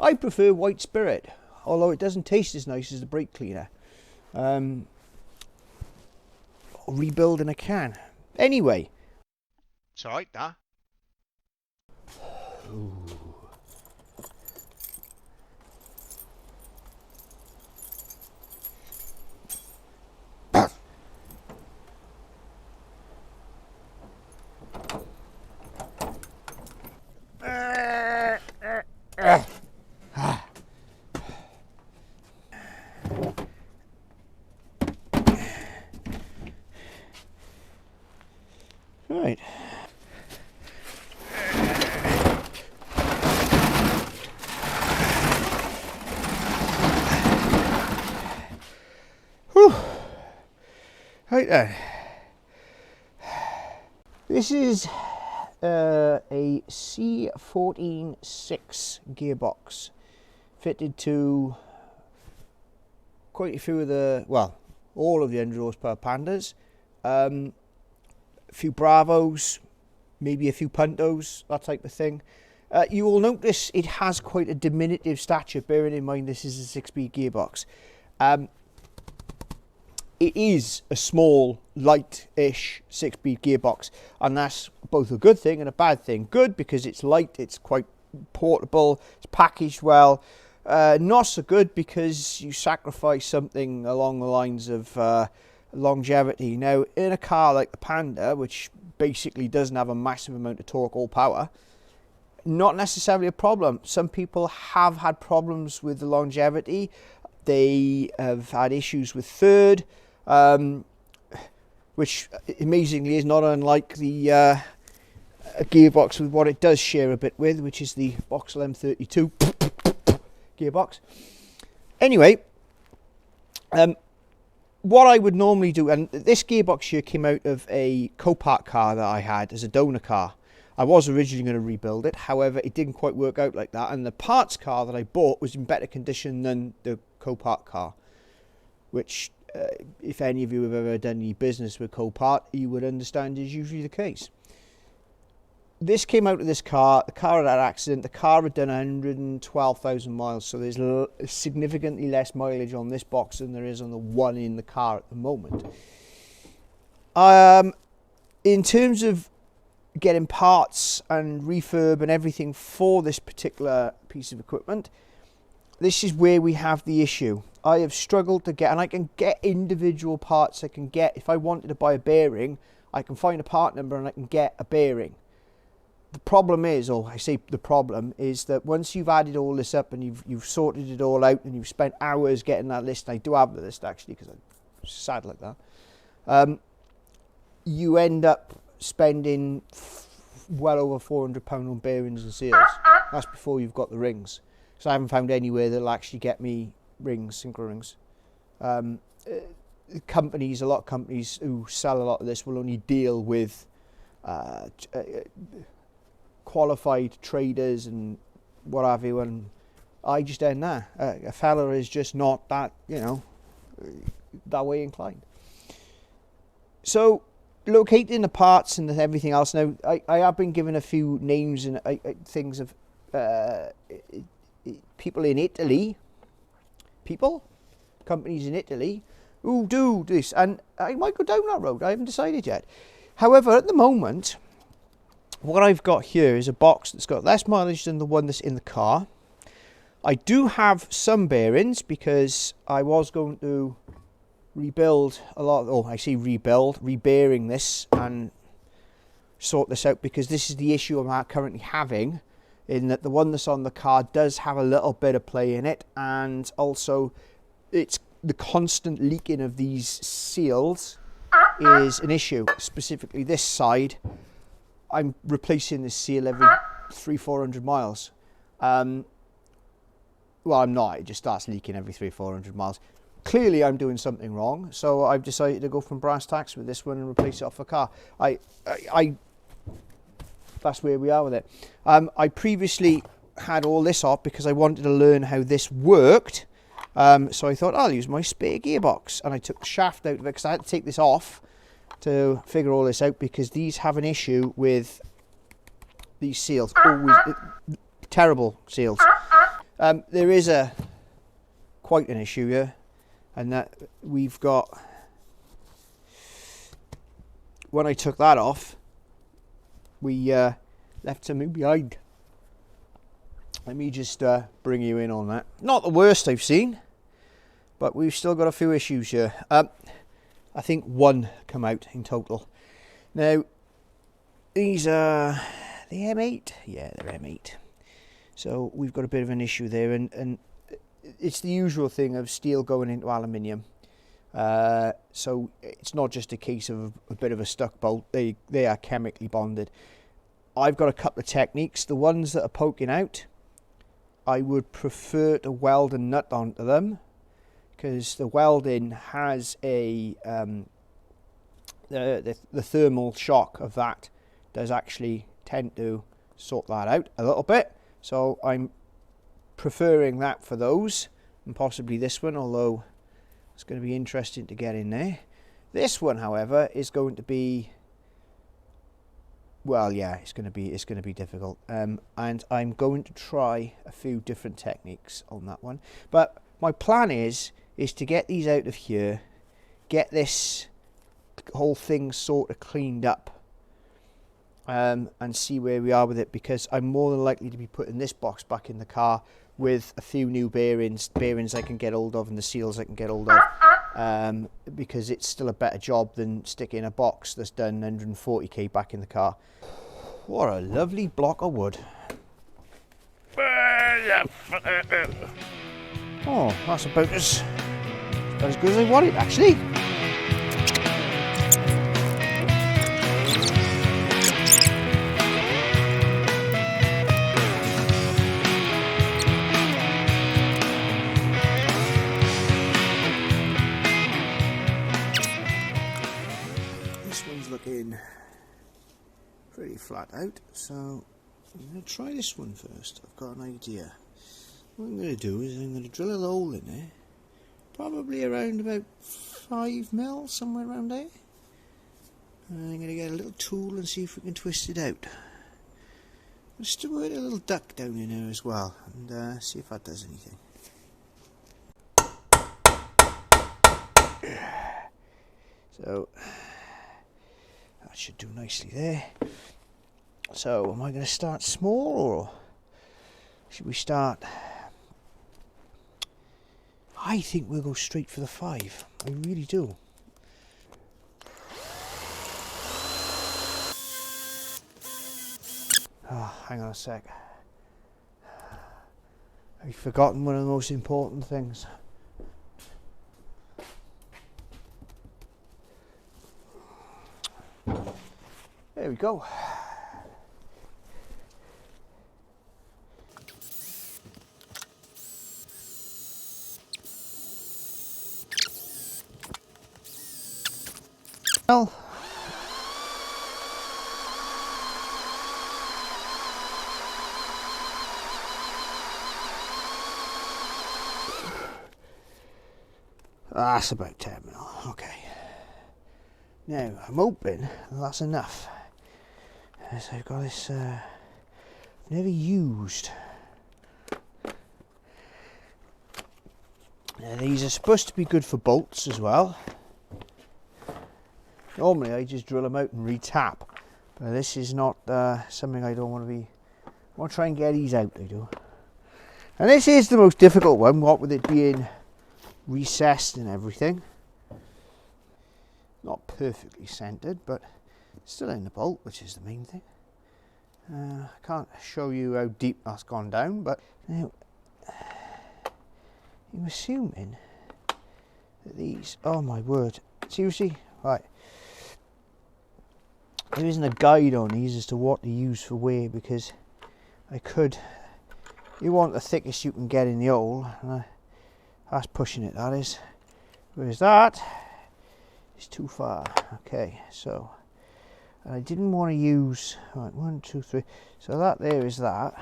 I prefer white spirit, although it doesn't taste as nice as the brake cleaner. Rebuild in a can. Anyway. It's alright, that. Ooh. Right. Whew. Right then. This is a C14.6 gearbox fitted to quite a few of the, well, all of the 100 horsepower Pandas. A few Bravos, maybe a few Puntos, that type of thing. You will notice it has quite a diminutive stature, bearing in mind this is a 6-speed gearbox. It is a small, light-ish 6-speed gearbox, and that's both a good thing and a bad thing. Good because it's light, it's quite portable, it's packaged well. Not so good because you sacrifice something along the lines of longevity. Now, in a car like the Panda, which basically doesn't have a massive amount of torque or power, not necessarily a problem. Some people have had problems with the longevity. They have had issues with third, which amazingly is not unlike the gearbox with what it does share a bit with, which is the Vauxhall M32 gearbox. Anyway, what I would normally do, and this gearbox here came out of a Copart car that I had as a donor car. I was originally going to rebuild it, however it didn't quite work out like that, and the parts car that I bought was in better condition than the Copart car, which if any of you have ever done any business with Copart, you would understand is usually the case. This came out of this car. The car had an accident. The car had done 112,000 miles, so there's significantly less mileage on this box than there is on the one in the car at the moment. In terms of getting parts and refurb and everything for this particular piece of equipment, this is where we have the issue. I have struggled to get, and I can get individual parts. I can get, if I wanted to buy a bearing, I can find a part number and I can get a bearing. The problem is, or I say the problem, is that once you've added all this up and you've sorted it all out and you've spent hours getting that list, and I do have the list actually because I'm sad like that, you end up spending well over £400 on bearings and seals. That's before you've got the rings. So I haven't found anywhere that'll actually get me rings, synchro rings. Companies, a lot of companies who sell a lot of this will only deal with qualified traders and what have you, and I just end there. A fella is just not that, you know, that way inclined. So locating the parts and everything else. Now I have been given a few names and things of people in Italy, companies in Italy who do this, and I might go down that road. I haven't decided yet. However, at the moment, what I've got here is a box that's got less mileage than the one that's in the car. I do have some bearings because I was going to rebuild a lot. Oh, I say rebuild, rebearing this and sort this out, because this is the issue I'm currently having, in that the one that's on the car does have a little bit of play in it, and also it's the constant leaking of these seals is an issue. Specifically this side, I'm replacing this seal every 300-400 miles. Well, I'm not, it just starts leaking every 300-400 miles. Clearly I'm doing something wrong, so I've decided to go from brass tacks with this one and replace it off a car. That's where we are with it. I previously had all this off because I wanted to learn how this worked. So I thought I'll use my spare gearbox, and I took the shaft out of it because I had to take this off to figure all this out, because these have an issue with these seals. Always terrible seals. There is quite an issue here, and that we've got, when I took that off, we left something behind. Let me just bring you in on that. Not the worst I've seen, but we've still got a few issues here. I think one come out in total. Now, these are the M8. Yeah, they're M8. So we've got a bit of an issue there, and it's the usual thing of steel going into aluminium. So it's not just a case of a bit of a stuck bolt. They are chemically bonded. I've got a couple of techniques. The ones that are poking out, I would prefer to weld a nut onto them, because the welding has a the thermal shock of that does actually tend to sort that out a little bit. So I'm preferring that for those, and possibly this one, although it's going to be interesting to get in there. This one, however, is going to be, well, yeah, it's going to be difficult, and I'm going to try a few different techniques on that one. But my plan is to get these out of here, get this whole thing sort of cleaned up, and see where we are with it, because I'm more than likely to be putting this box back in the car with a few new bearings I can get hold of, and the seals I can get hold of, because it's still a better job than sticking a box that's done 140k back in the car. What a lovely block of wood. Oh, that's about as good as I wanted, actually. This one's looking pretty flat out, so I'm going to try this one first. I've got an idea. What I'm going to do is I'm going to drill a hole in there, probably around about 5 mil, somewhere around there. And I'm going to get a little tool and see if we can twist it out. I'll still put a little duck down in there as well, and see if that does anything. So that should do nicely there. So am I going to start small, or should we start? I think we'll go straight for the 5. I really do. Oh, hang on a sec. I've forgotten one of the most important things. There we go. Well, that's about 10 mil. Okay. Now I'm hoping that's enough. So I've got this never used. Now these are supposed to be good for bolts as well. Normally I just drill them out and re-tap, but this is not something I don't want to be. I want to try and get these out, I do. And this is the most difficult one, what with it being recessed and everything. Not perfectly centered, but still in the bolt, which is the main thing. I can't show you how deep that's gone down, but now I'm assuming that these, oh my word, seriously, right, there isn't a guide on these as to what to use for where, because you want the thickest you can get in the hole, and that's pushing it, that is, whereas that is too far. Okay, so and I didn't want to use, right, 1, 2, 3, so that there is that.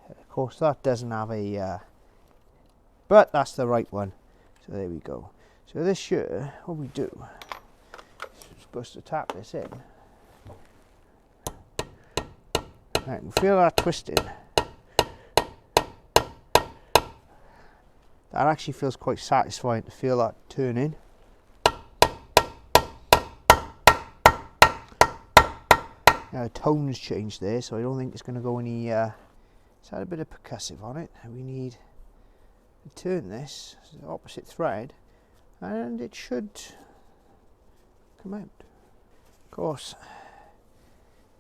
Of course that doesn't have a but that's the right one, so there we go. So this here, what we do, we're supposed to tap this in. I can feel that twisting. That actually feels quite satisfying to feel that turning. Now the tone's changed there, so I don't think it's going to go any... it's had a bit of percussive on it. We need to turn this to the opposite thread, and it should come out. Of course,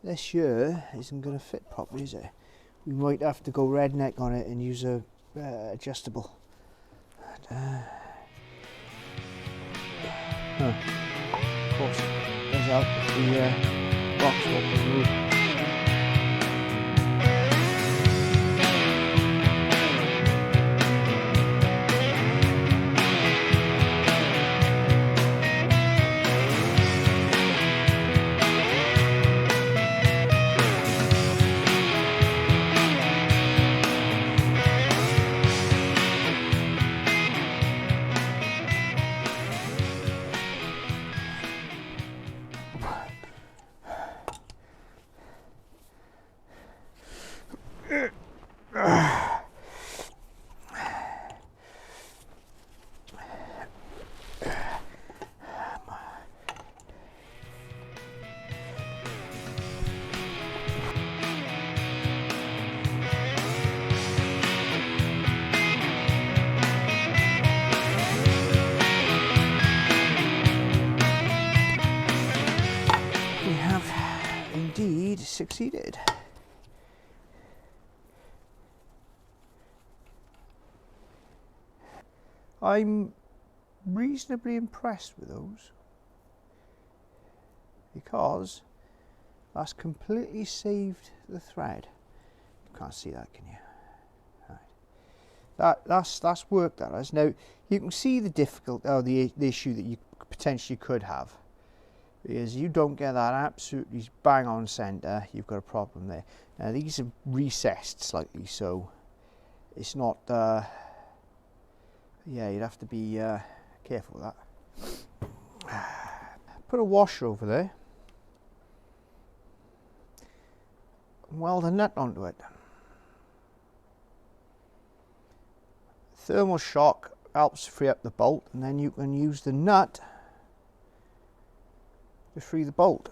this here isn't going to fit properly, is it? We might have to go redneck on it and use a adjustable. Of course, there's out the box will be removed. Succeeded. I'm reasonably impressed with those because that's completely saved the thread. You can't see that, can you? Right. That's worked, that is. Now you can see the difficulty, or the issue that you potentially could have. Because you don't get that absolutely bang on centre, you've got a problem there. Now these are recessed slightly, so it's not, yeah, you'd have to be careful with that. Put a washer over there, weld a nut onto it. Thermal shock helps free up the bolt, and then you can use the nut to free the bolt.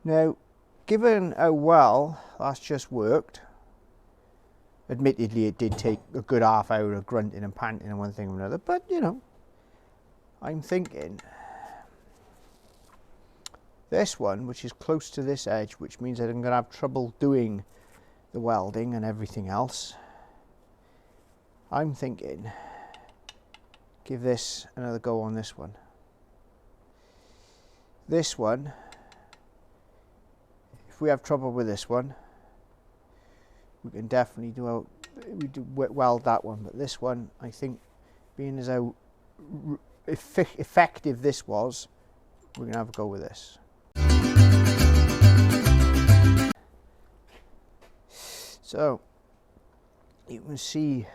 Now, given how well that's just worked, admittedly it did take a good half hour of grunting and panting and one thing or another, but you know, I'm thinking this one, which is close to this edge, which means that I'm going to have trouble doing the welding and everything else, I'm thinking give this another go on this one. This one, if we have trouble with this one, we can definitely weld that one. But this one, I think, being as how effective this was, we're going to have a go with this. So, you can see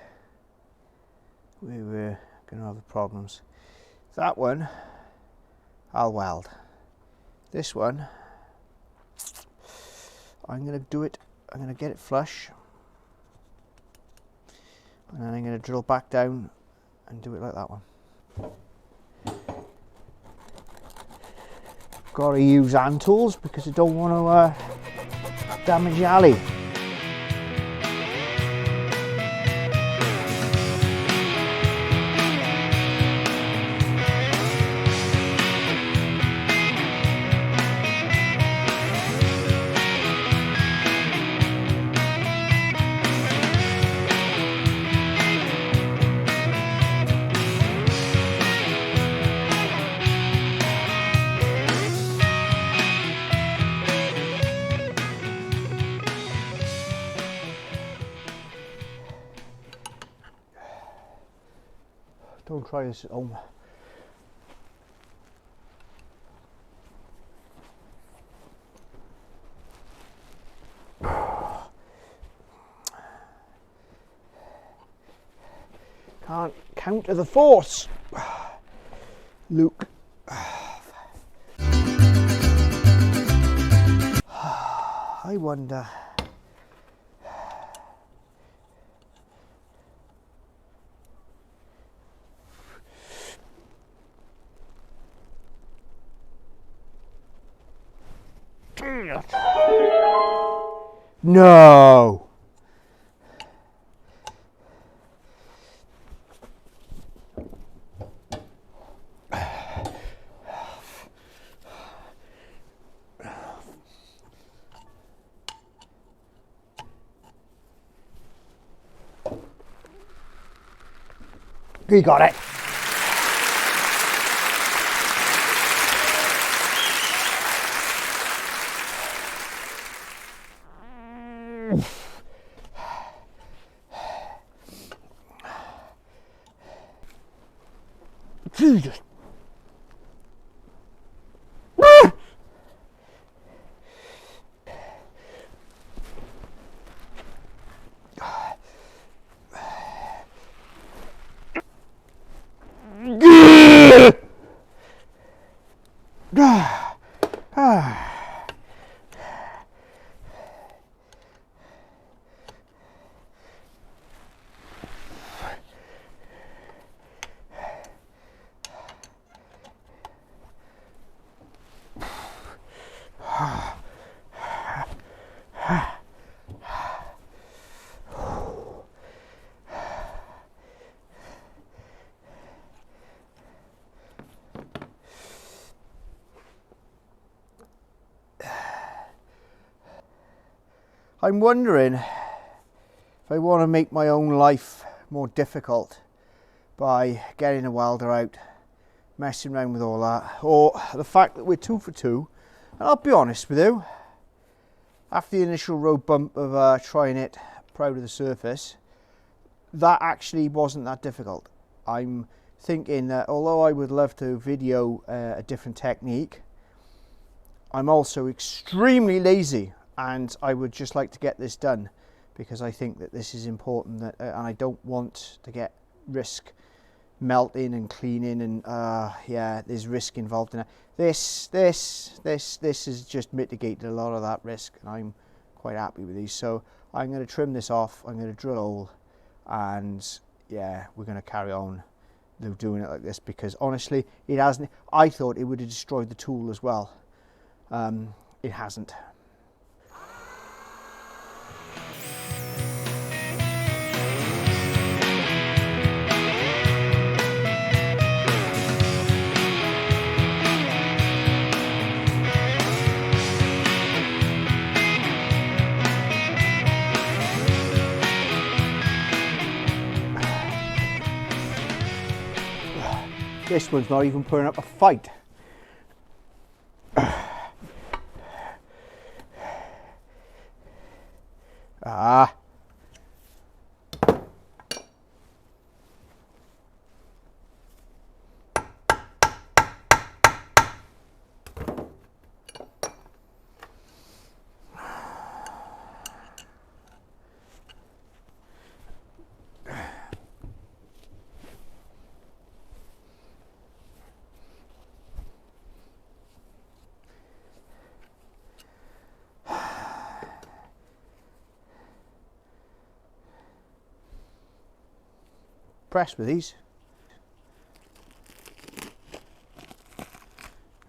where we're going to have the problems. That one, I'll weld. This one, I'm going to do it, I'm going to get it flush, and then I'm going to drill back down and do it like that one. Got to use hand tools because I don't want to damage the alley. Don't try this at home. Can't counter the force, Luke. I wonder. No. You got it. Jesus. I'm wondering if I want to make my own life more difficult by getting a welder out, messing around with all that, or the fact that we're 2 for 2. And I'll be honest with you, after the initial road bump of trying it proud of the surface, that actually wasn't that difficult. I'm thinking that although I would love to video a different technique, I'm also extremely lazy, and I would just like to get this done because I think that this is important, that, and I don't want to get risk melting and cleaning, and yeah, there's risk involved in it. This has just mitigated a lot of that risk, and I'm quite happy with these. So I'm going to trim this off, I'm going to drill a hole, and yeah, we're going to carry on doing it like this, because honestly it hasn't. I thought it would have destroyed the tool as well. It hasn't. This one's not even putting up a fight. Ah. Pressed with these,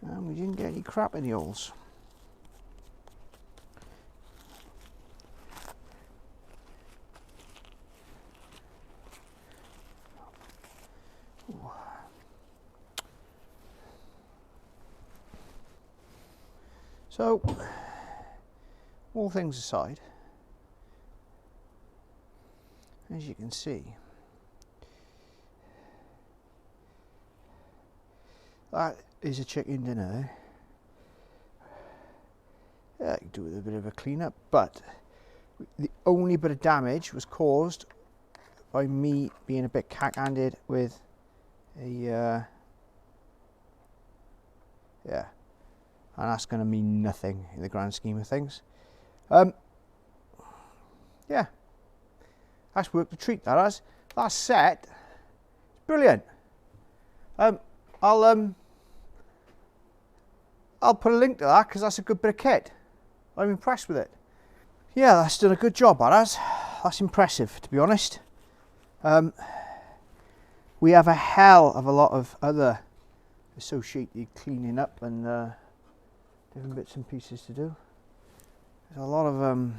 and we didn't get any crap in the holes. So, all things aside, as you can see, that is a chicken dinner. Yeah, you do with a bit of a clean up, but the only bit of damage was caused by me being a bit cack-handed with a yeah, and that's going to mean nothing in the grand scheme of things. Yeah, that's worth the treat. That set, it's brilliant. I'll put a link to that because that's a good bit of kit. I'm impressed with it. Yeah, that's done a good job, that's impressive, to be honest. We have a hell of a lot of other associated cleaning up and different bits and pieces to do. There's a lot of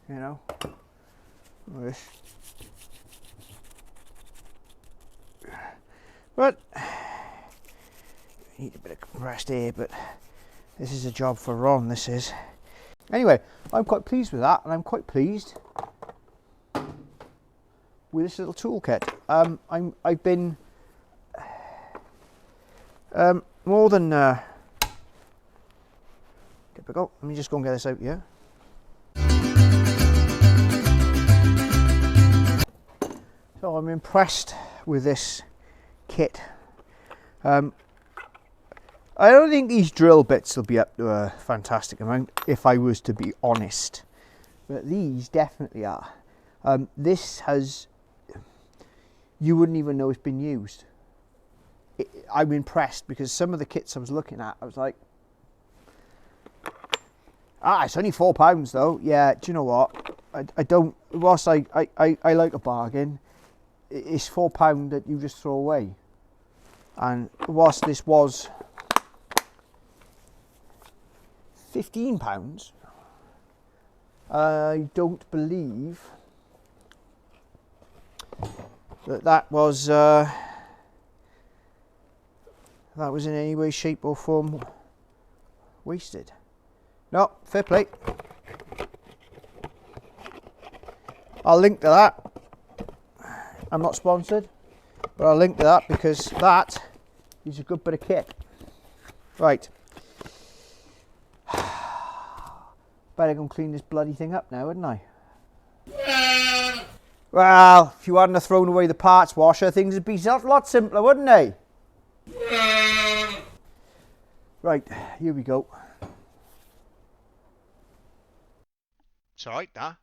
you know. But need a bit of compressed air, but this is a job for Ron, this is. Anyway, I'm quite pleased with that, and I'm quite pleased with this little toolkit. I've been more than typical. Let me just go and get this out here. So I'm impressed with this kit. I don't think these drill bits will be up to a fantastic amount, if I was to be honest, but these definitely are. This has, you wouldn't even know it's been used. I'm impressed because some of the kits I was looking at, I was like, it's only £4 though. Yeah, do you know what? I don't, whilst I like a bargain, it's £4 that you just throw away. And whilst this was £15, I don't believe that was in any way, shape or form wasted. No, fair play. I'll link to that. I'm not sponsored, but I'll link to that because that is a good bit of kit. Right. Better go and clean this bloody thing up now, wouldn't I? Well, if you hadn't have thrown away the parts washer, things would be a lot simpler, wouldn't they? Right, here we go. It's alright, that.